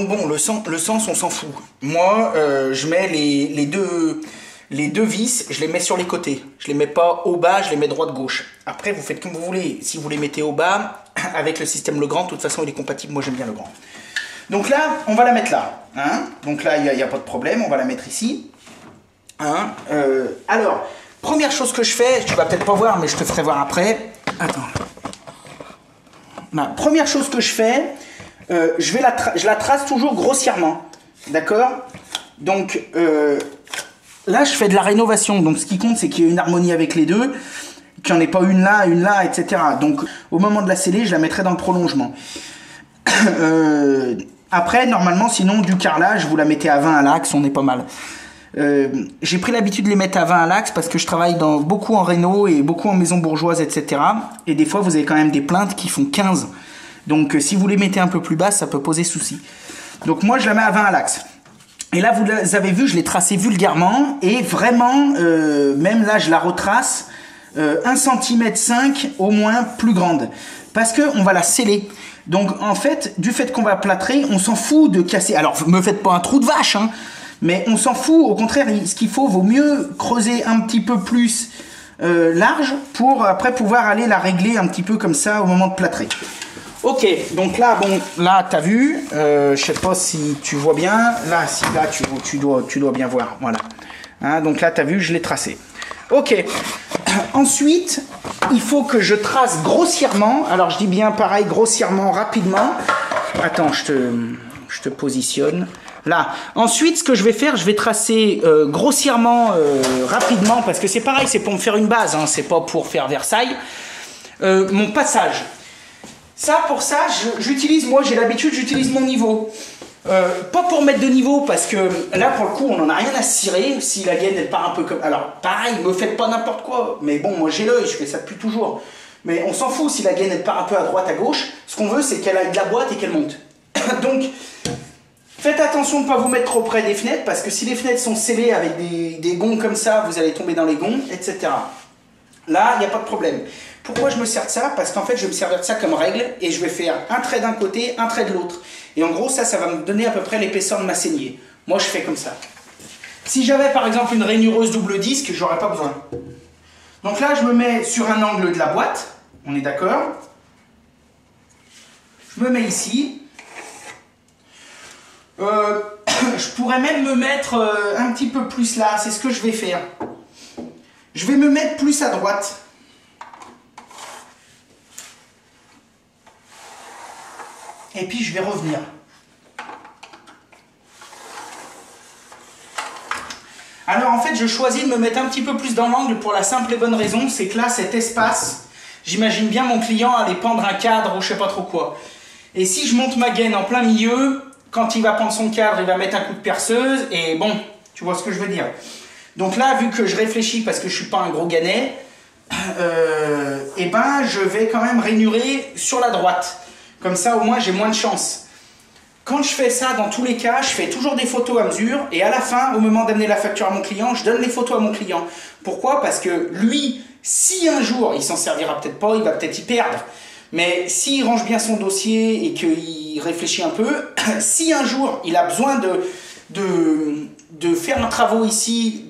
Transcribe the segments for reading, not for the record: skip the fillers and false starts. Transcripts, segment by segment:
Donc bon, le sens, on s'en fout. Moi, je mets les deux vis, je les mets sur les côtés. Je les mets pas au bas, je les mets droite-gauche. Après, vous faites comme vous voulez. Si vous les mettez au bas, avec le système Legrand, de toute façon, il est compatible. Moi, j'aime bien Legrand. Donc là, on va la mettre là. Hein, donc là, il n'y a pas de problème. On va la mettre ici. Hein, alors, première chose que je fais, tu vas peut-être pas voir, mais je te ferai voir après. Attends. La première chose que je fais, je la trace toujours grossièrement. D'accord? Donc, là, je fais de la rénovation. Donc, ce qui compte, c'est qu'il y ait une harmonie avec les deux, qu'il n'y en ait pas une là, etc. Donc, au moment de la sceller, je la mettrai dans le prolongement. Après, normalement, sinon, du carrelage, vous la mettez à 20 à l'axe, on est pas mal. J'ai pris l'habitude de les mettre à 20 à l'axe parce que je travaille beaucoup en réno et beaucoup en maison bourgeoise, etc. Et des fois, vous avez quand même des plaintes qui font 15. Donc, si vous les mettez un peu plus bas, ça peut poser souci. Donc, moi, je la mets à 20 à l'axe. Et là, vous avez vu, je l'ai tracé vulgairement. Et vraiment, même là, je la retrace 1,5 cm au moins plus grande. Parce qu'on va la sceller. Donc, en fait, du fait qu'on va plâtrer, on s'en fout de casser. Alors, me faites pas un trou de vache, hein. Mais on s'en fout, au contraire, ce qu'il faut, vaut mieux creuser un petit peu plus large pour après pouvoir aller la régler un petit peu comme ça au moment de plâtrer. Ok, donc là, bon, là, t'as vu, je sais pas si tu vois bien, là, si là, tu dois bien voir, voilà. Hein, donc là, t'as vu, je l'ai tracé. Ok, ensuite, il faut que je trace grossièrement, alors je dis bien pareil, grossièrement, rapidement. Attends, je te positionne. Là. Ensuite, ce que je vais faire, je vais tracer grossièrement, rapidement, parce que c'est pareil, c'est pour me faire une base, hein, c'est pas pour faire Versailles, mon passage. Ça, pour ça, j'utilise, moi j'ai l'habitude, j'utilise mon niveau. Pas pour mettre de niveau, parce que là, pour le coup, on n'en a rien à cirer, si la gaine, elle part un peu comme... Alors, pareil, me faites pas n'importe quoi, mais bon, moi j'ai l'œil, je fais ça depuis toujours. Mais on s'en fout si la gaine, elle part un peu à droite, à gauche. Ce qu'on veut, c'est qu'elle aille de la boîte et qu'elle monte. Donc... Faites attention de ne pas vous mettre trop près des fenêtres, parce que si les fenêtres sont scellées avec des gonds comme ça, vous allez tomber dans les gonds, etc. Là, il n'y a pas de problème. Pourquoi je me sers de ça? Parce qu'en fait, je vais me servir de ça comme règle, et je vais faire un trait d'un côté, un trait de l'autre. Et en gros, ça va me donner à peu près l'épaisseur de ma saignée. Moi, je fais comme ça. Si j'avais par exemple une rainureuse double disque, j'aurais pas besoin. Donc là, je me mets sur un angle de la boîte, on est d'accord? Je me mets ici. Je pourrais même me mettre un petit peu plus là, c'est ce que je vais faire. Je vais me mettre plus à droite. Et puis je vais revenir. Alors en fait, je choisis de me mettre un petit peu plus dans l'angle pour la simple et bonne raison, c'est que là, cet espace, j'imagine bien mon client aller pendre un cadre ou je sais pas trop quoi. Et si je monte ma gaine en plein milieu, quand il va prendre son cadre, il va mettre un coup de perceuse et bon, tu vois ce que je veux dire. Donc là, vu que je réfléchis parce que je suis pas un gros ganet, et ben je vais quand même rainurer sur la droite. Comme ça, au moins, j'ai moins de chance. Quand je fais ça, dans tous les cas, je fais toujours des photos à mesure et à la fin, au moment d'amener la facture à mon client, je donne les photos à mon client. Pourquoi? Parce que lui, si un jour, il s'en servira peut-être pas, il va peut-être y perdre. Mais s'il range bien son dossier et qu'il réfléchit un peu, si un jour il a besoin de faire un travaux ici,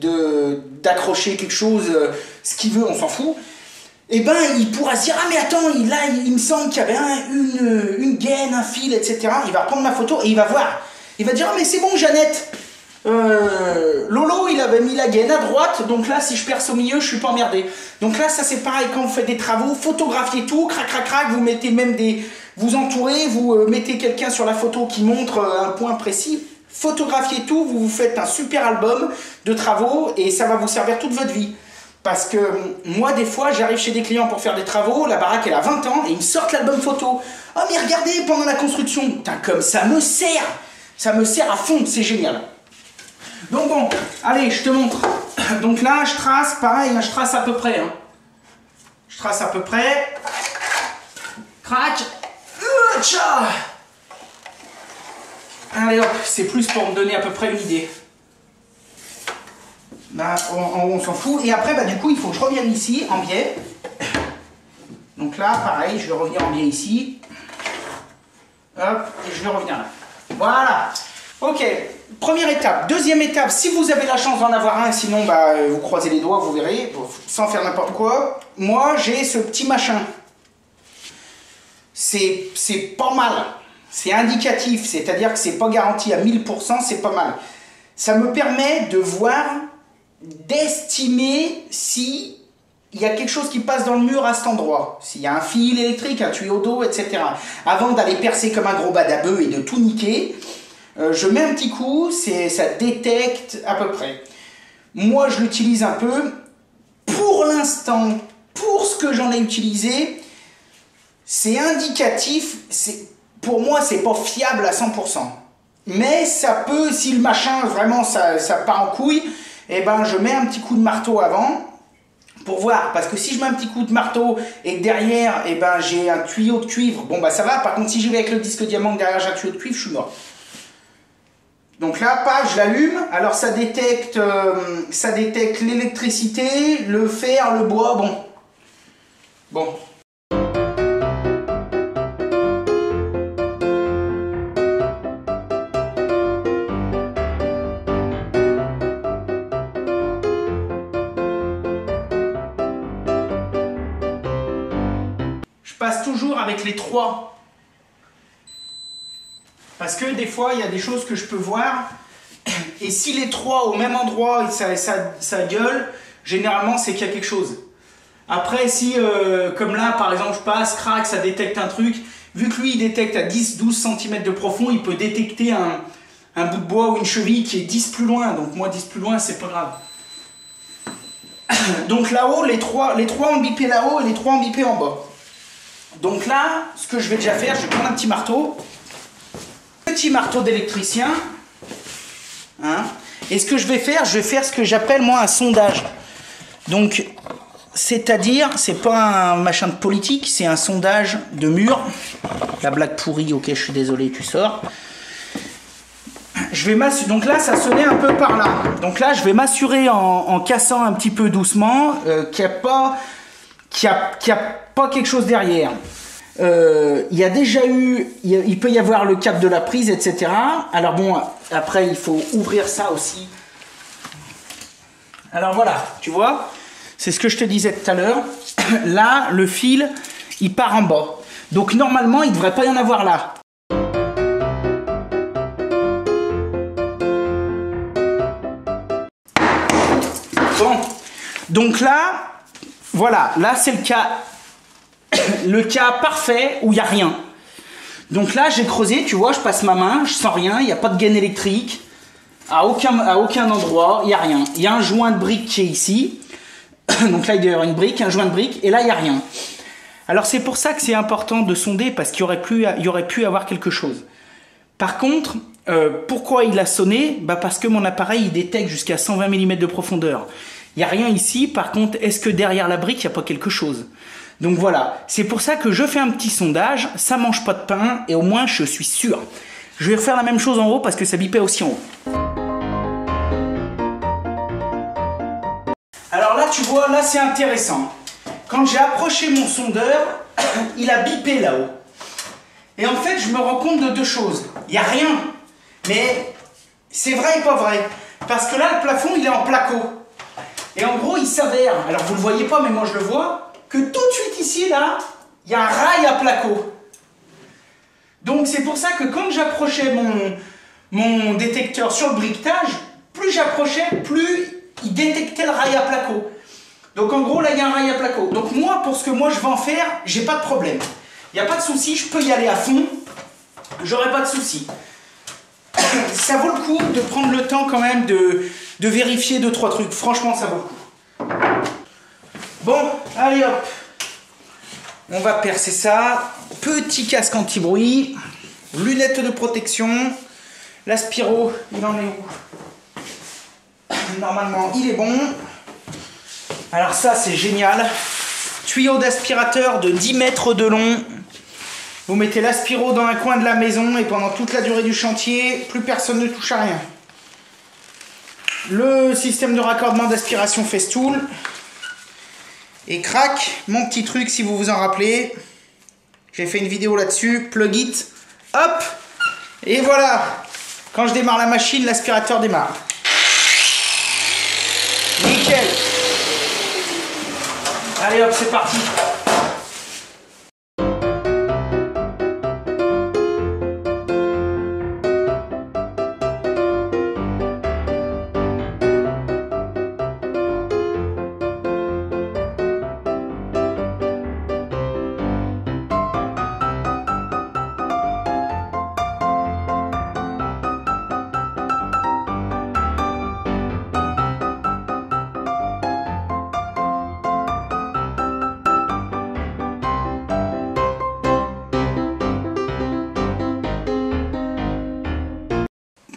d'accrocher quelque chose, ce qu'il veut, on s'en fout, et ben il pourra se dire « Ah mais attends, là il me semble qu'il y avait une gaine, un fil, etc. » Il va prendre ma photo et il va voir. Il va dire « Ah mais c'est bon Jeannette, Lolo il avait mis la gaine à droite, donc là si je perce au milieu je suis pas emmerdé. » Donc là ça c'est pareil, quand vous faites des travaux, photographiez tout, crac crac crac, vous mettez même vous entourez, vous mettez quelqu'un sur la photo qui montre un point précis, photographiez tout, vous vous faites un super album de travaux et ça va vous servir toute votre vie. Parce que moi des fois j'arrive chez des clients pour faire des travaux, la baraque elle a 20 ans et ils me sortent l'album photo. Oh mais regardez pendant la construction, putain comme ça me sert à fond, c'est génial. Donc bon, allez, je te montre. Donc là, je trace, pareil, je trace à peu près. Hein. Je trace à peu près. Crac. Allez hop, c'est plus pour me donner à peu près une idée. Là, on s'en fout. Et après, bah, du coup, il faut que je revienne ici, en biais. Donc là, pareil, je vais revenir en biais ici. Hop, et je vais revenir là. Voilà. Ok, première étape. Deuxième étape, si vous avez la chance d'en avoir un, sinon bah, vous croisez les doigts, vous verrez, sans faire n'importe quoi. Moi, j'ai ce petit machin. C'est pas mal. C'est indicatif, c'est-à-dire que c'est pas garanti à 1000%, c'est pas mal. Ça me permet de voir, d'estimer si il y a quelque chose qui passe dans le mur à cet endroit. S'il y a un fil électrique, un tuyau d'eau, etc. Avant d'aller percer comme un gros badabeu et de tout niquer, je mets un petit coup, ça détecte à peu près. Moi, je l'utilise un peu. Pour l'instant, pour ce que j'en ai utilisé, c'est indicatif. Pour moi, c'est pas fiable à 100%. Mais ça peut, si le machin, vraiment, ça part en couille, eh ben, je mets un petit coup de marteau avant pour voir. Parce que si je mets un petit coup de marteau et que derrière, eh ben, j'ai un tuyau de cuivre, bon, bah ça va. Par contre, si j'y vais avec le disque diamant que derrière j'ai un tuyau de cuivre, je suis mort. Donc là, je l'allume. Alors, ça détecte l'électricité, le fer, le bois, bon. Bon. Je passe toujours avec les trois. Parce que des fois, il y a des choses que je peux voir. Et si les trois au même endroit, ça gueule, généralement, c'est qu'il y a quelque chose. Après, si, comme là, par exemple, je passe, crac, ça détecte un truc. Vu que lui, il détecte à 10-12 cm de profond, il peut détecter un bout de bois ou une cheville qui est 10 plus loin. Donc moi, 10 plus loin, c'est pas grave. Donc là-haut, les trois ont bipé là-haut et les trois ont bipé en bas. Donc là, ce que je vais déjà faire, je vais prendre un petit marteau. Petit marteau d'électricien. Hein, et ce que je vais faire ce que j'appelle moi un sondage. Donc, c'est-à-dire, c'est pas un machin de politique, c'est un sondage de mur. La blague pourrie, ok, je suis désolé, tu sors. Donc là, ça sonnait un peu par là. Donc là, je vais m'assurer en cassant un petit peu doucement qu'il n'y a pas quelque chose derrière. Il y a déjà eu, il peut y avoir le câble de la prise, etc. Alors bon, après il faut ouvrir ça aussi. Alors voilà, tu vois, c'est ce que je te disais tout à l'heure. Là, le fil, il part en bas. Donc normalement, il ne devrait pas y en avoir là. Bon, donc là, voilà, là c'est le cas parfait où il n'y a rien. Donc là, j'ai creusé, tu vois, je passe ma main, je sens rien, il n'y a pas de gaine électrique, à aucun endroit, il n'y a rien. Il y a un joint de brique qui est ici, donc là, il doit y avoir une brique, un joint de brique, et là, il n'y a rien. Alors, c'est pour ça que c'est important de sonder, parce qu'il y aurait pu avoir quelque chose. Par contre, pourquoi il a sonné? Parce que mon appareil, il détecte jusqu'à 120 mm de profondeur. Il n'y a rien ici, par contre, est-ce que derrière la brique, il n'y a pas quelque chose? Donc voilà, c'est pour ça que je fais un petit sondage, ça mange pas de pain, et au moins je suis sûr. Je vais refaire la même chose en haut parce que ça bipait aussi en haut. Alors là, tu vois, là c'est intéressant. Quand j'ai approché mon sondeur, il a bipé là-haut. Et en fait, je me rends compte de deux choses. Il n'y a rien, mais c'est vrai et pas vrai. Parce que là, le plafond, il est en placo. Et en gros, il s'avère, alors vous ne le voyez pas, mais moi je le vois, que tout de suite ici, là, il y a un rail à placo. Donc c'est pour ça que quand j'approchais mon détecteur sur le briquetage, plus j'approchais, plus il détectait le rail à placo. Donc en gros, là, il y a un rail à placo. Donc moi, pour ce que moi je vais en faire, j'ai pas de problème. Il n'y a pas de souci, je peux y aller à fond, j'aurai pas de souci. Ça vaut le coup de prendre le temps quand même de vérifier 2-3 trucs. Franchement, ça vaut le coup. Bon, allez hop, on va percer ça. Petit casque anti-bruit, lunettes de protection, l'aspiro, il en est où? Normalement, il est bon. Alors ça, c'est génial. Tuyau d'aspirateur de 10 mètres de long. Vous mettez l'aspiro dans un coin de la maison et pendant toute la durée du chantier, plus personne ne touche à rien. Le système de raccordement d'aspiration Festool. Et crac, mon petit truc si vous vous en rappelez. J'ai fait une vidéo là-dessus, plug it, hop, Et voilà, quand je démarre la machine, l'aspirateur démarre. Nickel. Allez hop, c'est parti.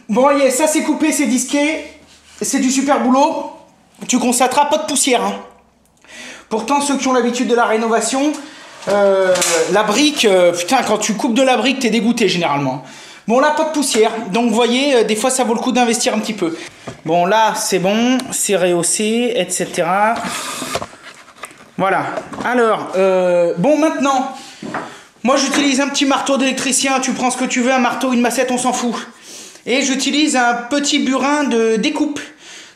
Bon, voyez, ça c'est coupé, c'est disqué, c'est du super boulot. Tu constateras pas de poussière. Hein. Pourtant, ceux qui ont l'habitude de la rénovation, la brique, putain, quand tu coupes de la brique, t'es dégoûté généralement. Bon, là, pas de poussière. Donc, vous voyez, des fois, ça vaut le coup d'investir un petit peu. Bon, là, c'est bon, c'est rehaussé, etc. Voilà. Alors, bon, maintenant, moi, j'utilise un petit marteau d'électricien. Tu prends ce que tu veux, un marteau, une massette, on s'en fout. Et j'utilise un petit burin de découpe.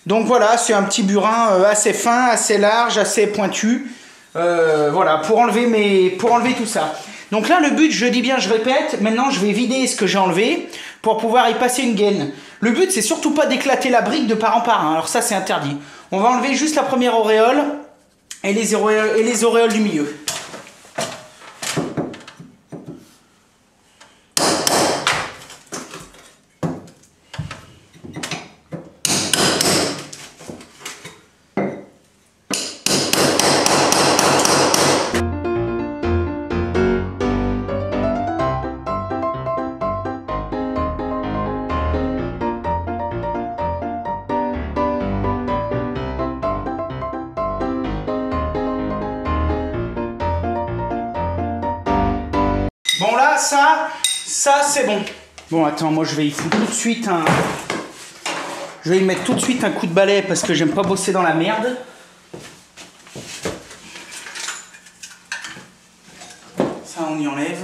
Donc voilà, c'est un petit burin assez fin, assez large, assez pointu. Voilà, pour enlever tout ça. Donc là, le but, je dis bien, je répète, maintenant je vais vider ce que j'ai enlevé pour pouvoir y passer une gaine. Le but, c'est surtout pas d'éclater la brique de part en part. Hein. Alors ça, c'est interdit. On va enlever juste la première auréole et les auréoles du milieu. Bon là, ça c'est bon. Bon attends, moi je vais y foutre tout de suite un... Je vais y mettre tout de suite un coup de balai parce que j'aime pas bosser dans la merde. Ça on y enlève.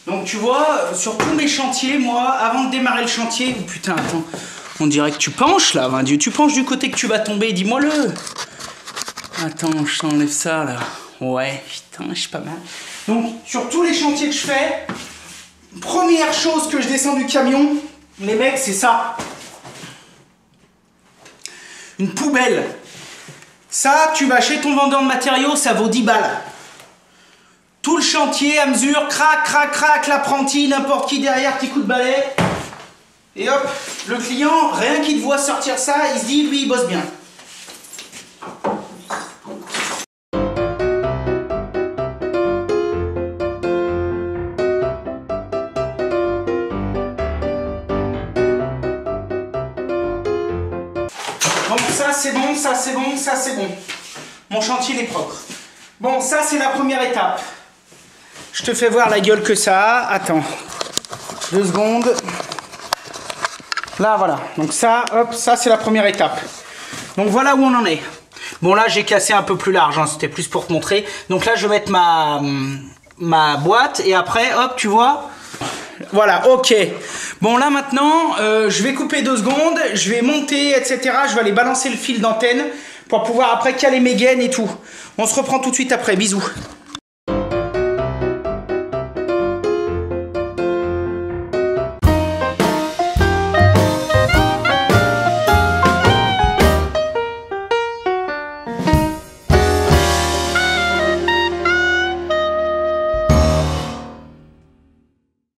Donc tu vois, sur tous mes chantiers, moi, avant de démarrer le chantier... Oh putain, attends... On dirait que tu penches là, ben, tu penches du côté que tu vas tomber, dis-moi-le. Attends, je t'enlève ça là. Ouais, putain, je suis pas mal. Donc, sur tous les chantiers que je fais, première chose que je descends du camion, les mecs, c'est ça. Une poubelle. Ça, tu vas chez ton vendeur de matériaux, ça vaut 10 balles. Tout le chantier à mesure, crac, crac, crac, l'apprenti, n'importe qui derrière, petit coup de balai. Et hop, le client, rien qu'il te voit sortir ça, il se dit, lui, il bosse bien. Bon, ça c'est bon, ça c'est bon, ça c'est bon. Mon chantier, il est propre. Bon, ça c'est la première étape. Je te fais voir la gueule que ça a. Attends, 2 secondes. Là, voilà. Donc ça, hop, ça c'est la première étape. Donc voilà où on en est. Bon là, j'ai cassé un peu plus large, hein, c'était plus pour te montrer. Donc là, je vais mettre ma boîte et après, hop, tu vois. Voilà, ok. Bon là maintenant, je vais couper 2 secondes, je vais monter, etc. Je vais aller balancer le fil d'antenne pour pouvoir après caler mes gaines et tout. On se reprend tout de suite après. Bisous.